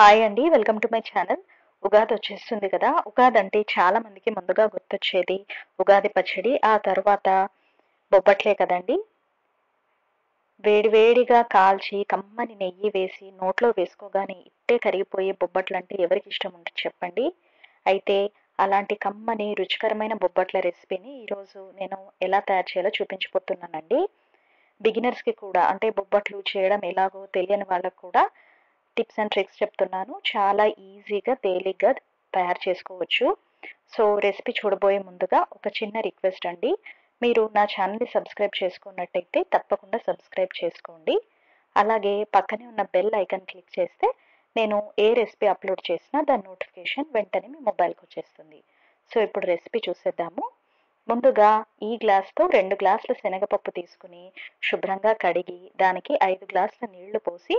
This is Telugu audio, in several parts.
హాయ్ అండి. Welcome to my channel. Ugadi వచ్చేస్తుంది కదా! ఉగాది అంటే చాలా మందికి ముందుగా గుర్తొచ్చేది ఉగాది పచ్చడి, ఆ తర్వాత బొబ్బట్లే కదండీ! వేడివేడిగా కాల్చి, కమ్మని నెయ్యి వేసి, నోట్లో వేసుకోగానే ఇట్టే కరిగిపోయే బొబ్బట్లంటే ఎవరికిష్టం ఉండదు చెప్పండి? అయితే అలాంటి కమ్మని, రుచికరమైన బొబ్బట్ల రెసిపీని ఈరోజు నేను ఎలా తయారు చేయాలో చూపించబోతున్నానండి. బిగినర్స్‌కి కూడా అంటే బొబ్బట్లు చేయడం ఎలాగో తెలియని వాళ్ళకి కూడా టిప్స్ అండ్ ట్రిక్స్ చెప్తున్నాను. చాలా ఈజీగా, తేలిగ్గా తయారు చేసుకోవచ్చు. సో, రెసిపీ చూడబోయే ముందుగా ఒక చిన్న రిక్వెస్ట్ అండి. మీరు నా ఛానల్‌ని సబ్స్క్రైబ్ చేసుకున్నట్టయితే తప్పకుండా సబ్స్క్రైబ్ చేసుకోండి. అలాగే పక్కనే ఉన్న బెల్ ఐకాన్ క్లిక్ చేస్తే నేను ఏ రెసిపీ అప్లోడ్ చేసినా దాని నోటిఫికేషన్ వెంటనే మీ మొబైల్‌కి వచ్చేస్తుంది. సో, ఇప్పుడు రెసిపీ చూసేద్దాము. ముందుగా ఈ గ్లాస్‌తో 2 గ్లాసుల శనగపప్పు తీసుకుని శుభ్రంగా కడిగి దానికి 5 గ్లాసుల నీళ్లు పోసి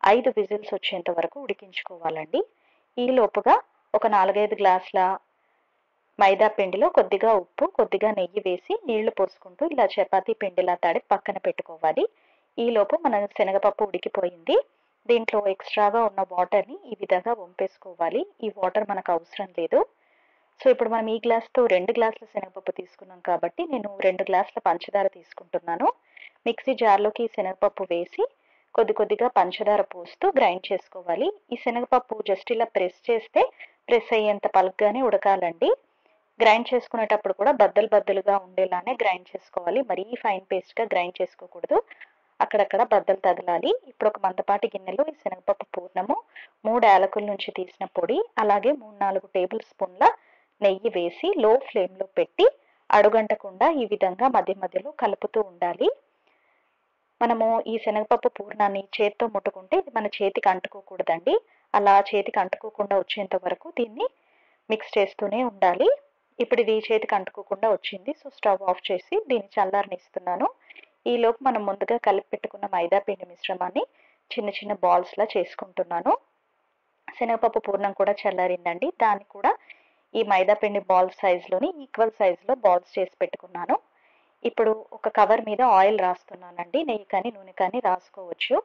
5 విజిల్స్ వచ్చేంత వరకు ఉడికించుకోవాలండి. ఈలోపుగా ఒక 4, 5 గ్లాసుల మైదా పిండిలో కొద్దిగా ఉప్పు, కొద్దిగా నెయ్యి వేసి నీళ్లు పోసుకుంటూ ఇలా చపాతీ పిండిలా తడి పక్కన పెట్టుకోవాలి. ఈలోపు మన శనగపప్పు ఉడికిపోయింది. దీంట్లో ఎక్స్ట్రాగా ఉన్న వాటర్ని ఈ విధంగా వంపేసుకోవాలి. ఈ వాటర్ మనకు అవసరం లేదు. సో, ఇప్పుడు మనం ఈ గ్లాస్‌తో 2 గ్లాసుల శనగపప్పు తీసుకున్నాం కాబట్టి నేను 2 గ్లాసుల పంచదార తీసుకుంటున్నాను. మిక్సీ జార్‌లోకి ఈ శనగపప్పు వేసి కొద్దిగా పంచదార పోస్తూ గ్రైండ్ చేసుకోవాలి. ఈ శనగపప్పు జస్ట్ ఇలా ప్రెస్ అయ్యేంత పలుగ్గానే ఉడకాలండి. గ్రైండ్ చేసుకునేటప్పుడు కూడా బద్దలుగా ఉండేలానే గ్రైండ్ చేసుకోవాలి. మరీ ఫైన్ పేస్ట్‌గా గ్రైండ్ చేసుకోకూడదు. అక్కడక్కడ బద్దలు తగలాలి. ఇప్పుడు ఒక మందపాటి గిన్నెలో ఈ శనగపప్పు పూర్ణము, 3 యాలకుల నుంచి తీసిన పొడి, అలాగే 3, 4 టేబుల్ స్పూన్ల నెయ్యి వేసి లో ఫ్లేమ్‌లో పెట్టి అడుగంటకుండా ఈ విధంగా మధ్య మధ్యలో కలుపుతూ ఉండాలి. మనము ఈ శనగపప్పు పూర్ణాన్ని చేత్తో ముట్టుకుంటే ఇది మన చేతికి అంటుకోకూడదండి. అలా చేతికి అంటుకోకుండా వచ్చేంత వరకు దీన్ని మిక్స్ చేస్తూనే ఉండాలి. ఇప్పుడు ఇది చేతికి అంటుకోకుండా వచ్చింది. సో, స్టవ్ ఆఫ్ చేసి దీన్ని చల్లారనిస్తున్నాను. ఈలోపు మనం ముందుగా కలిపి పెట్టుకున్న మైదా పిండి మిశ్రమాన్ని చిన్న చిన్న బాల్స్‌లా చేసుకుంటున్నాను. శనగపప్పు పూర్ణం కూడా చల్లారిందండి. దాన్ని కూడా ఈ మైదా పిండి బాల్స్ సైజులోని ఈక్వల్ సైజులో బాల్స్ చేసి పెట్టుకున్నాను. ఇప్పుడు ఒక కవర్ మీద ఆయిల్ రాస్తున్నానండి. నెయ్యి కానీ, నూనె కానీ రాసుకోవచ్చు.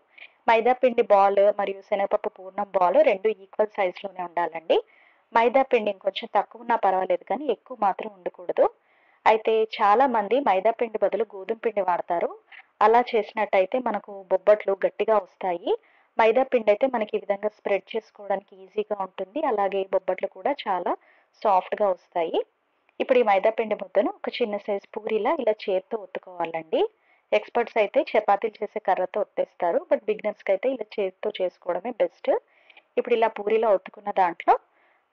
మైదా పిండి బాల్ మరియు శనగపప్పు పూర్ణం బాల్ 2 ఈక్వల్ సైజులోనే ఉండాలండి. మైదా పిండి ఇంకొంచెం తక్కువ ఉన్నా పర్వాలేదు కానీ ఎక్కువ మాత్రం ఉండకూడదు. అయితే చాలా మంది మైదా పిండి బదులు గోధుమ పిండి వాడతారు. అలా చేసినట్టయితే మనకు బొబ్బట్లు గట్టిగా వస్తాయి. మైదా పిండి అయితే మనకి ఈ విధంగా స్ప్రెడ్ చేసుకోవడానికి ఈజీగా ఉంటుంది. అలాగే బొబ్బట్లు కూడా చాలా సాఫ్ట్‌గా వస్తాయి. ఇప్పుడు ఈ మైదా పిండి ముద్దను ఒక చిన్న సైజు పూరిలా ఇలా చేత్తో ఒత్తుకోవాలండి. ఎక్స్‌పర్ట్స్ అయితే చపాతీలు చేసే కర్రతో ఒత్తేస్తారు. బట్ బిగినర్స్‌కి అయితే ఇలా చేత్తో చేసుకోవడమే బెస్ట్. ఇప్పుడు ఇలా పూరిలా ఒత్తుకున్న దాంట్లో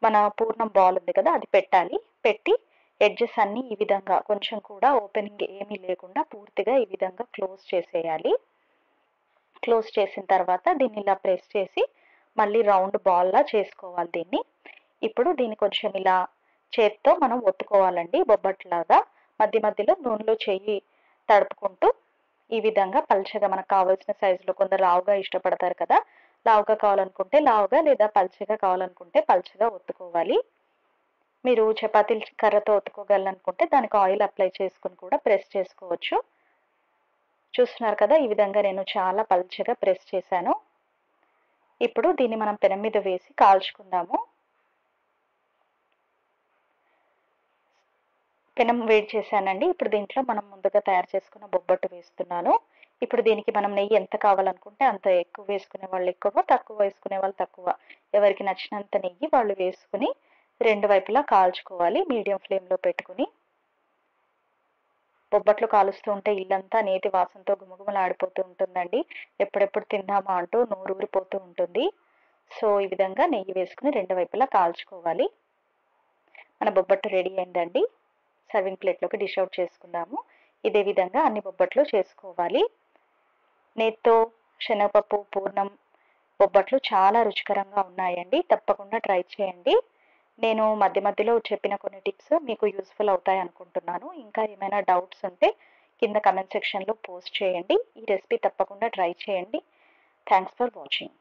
మన పూర్ణం బాల్ ఉంది కదా! అది పెట్టాలి. పెట్టి ఎడ్జెస్ అన్నీ ఈ విధంగా కొంచెం కూడా ఓపెనింగ్ ఏమీ లేకుండా పూర్తిగా ఈ విధంగా క్లోజ్ చేసేయాలి. క్లోజ్ చేసిన తర్వాత దీన్ని ఇలా ప్రెస్ చేసి మళ్ళీ రౌండ్ బాల్‌లా చేసుకోవాలి దీన్ని. ఇప్పుడు దీన్ని కొంచెం ఇలా చేత్తో మనం ఒత్తుకోవాలండి బొబ్బట్లాగా. మధ్య మధ్యలో నూనెలో చెయ్యి తడుపుకుంటూ ఈ విధంగా పల్చగా మనకు కావాల్సిన సైజులో కొందరు లావుగా ఇష్టపడతారు కదా! లావుగా కావాలనుకుంటే లావుగా లేదా పల్చగా కావాలనుకుంటే పల్చగా ఒత్తుకోవాలి. మీరు చపాతీలు కర్రతో ఒత్తుకోగలనుకుంటే దానికి ఆయిల్ అప్లై చేసుకొని కూడా ప్రెస్ చేసుకోవచ్చు. చూస్తున్నారు కదా! ఈ విధంగా నేను చాలా పల్చగా ప్రెస్ చేశాను. ఇప్పుడు దీన్ని మనం పెనం మీద వేసి కాల్చుకుందాము. పెనం వేడి చేశానండి. ఇప్పుడు దీంట్లో మనం ముందుగా తయారు చేసుకున్న బొబ్బట్టు వేస్తున్నాను. ఇప్పుడు దీనికి మనం నెయ్యి ఎంత కావాలనుకుంటే అంత ఎక్కువ వేసుకునే వాళ్ళు ఎక్కువ, తక్కువ వేసుకునే వాళ్ళు తక్కువ. ఎవరికి నచ్చినంత నెయ్యి వాళ్ళు వేసుకుని 2 వైపులా కాల్చుకోవాలి మీడియం ఫ్లేమ్‌లో పెట్టుకుని. బొబ్బట్లు కాలుస్తూ ఉంటే ఇల్లంతా నేతి వాసనతో గుమగుమలాడిపోతూ ఉంటుందండి. ఎప్పుడెప్పుడు తిందామా అంటూ నోరూరిపోతూ ఉంటుంది. సో, ఈ విధంగా నెయ్యి వేసుకుని 2 వైపులా కాల్చుకోవాలి. మన బొబ్బట్టు రెడీ అయిందండి. సర్వింగ్ ప్లేట్లోకి డిష్ అవుట్ చేసుకుందాము. ఇదే విధంగా అన్ని బొబ్బట్లు చేసుకోవాలి. నేతితో శనగపప్పు పూర్ణం బొబ్బట్లు చాలా రుచికరంగా ఉన్నాయండి. తప్పకుండా ట్రై చేయండి. నేను మధ్య మధ్యలో చెప్పిన కొన్ని టిప్స్ మీకు యూస్ఫుల్ అవుతాయి అనుకుంటున్నాను. ఇంకా ఏమైనా డౌట్స్ ఉంటే కింద కమెంట్ సెక్షన్‌లో పోస్ట్ చేయండి. ఈ రెసిపీ తప్పకుండా ట్రై చేయండి. Thanks for watching.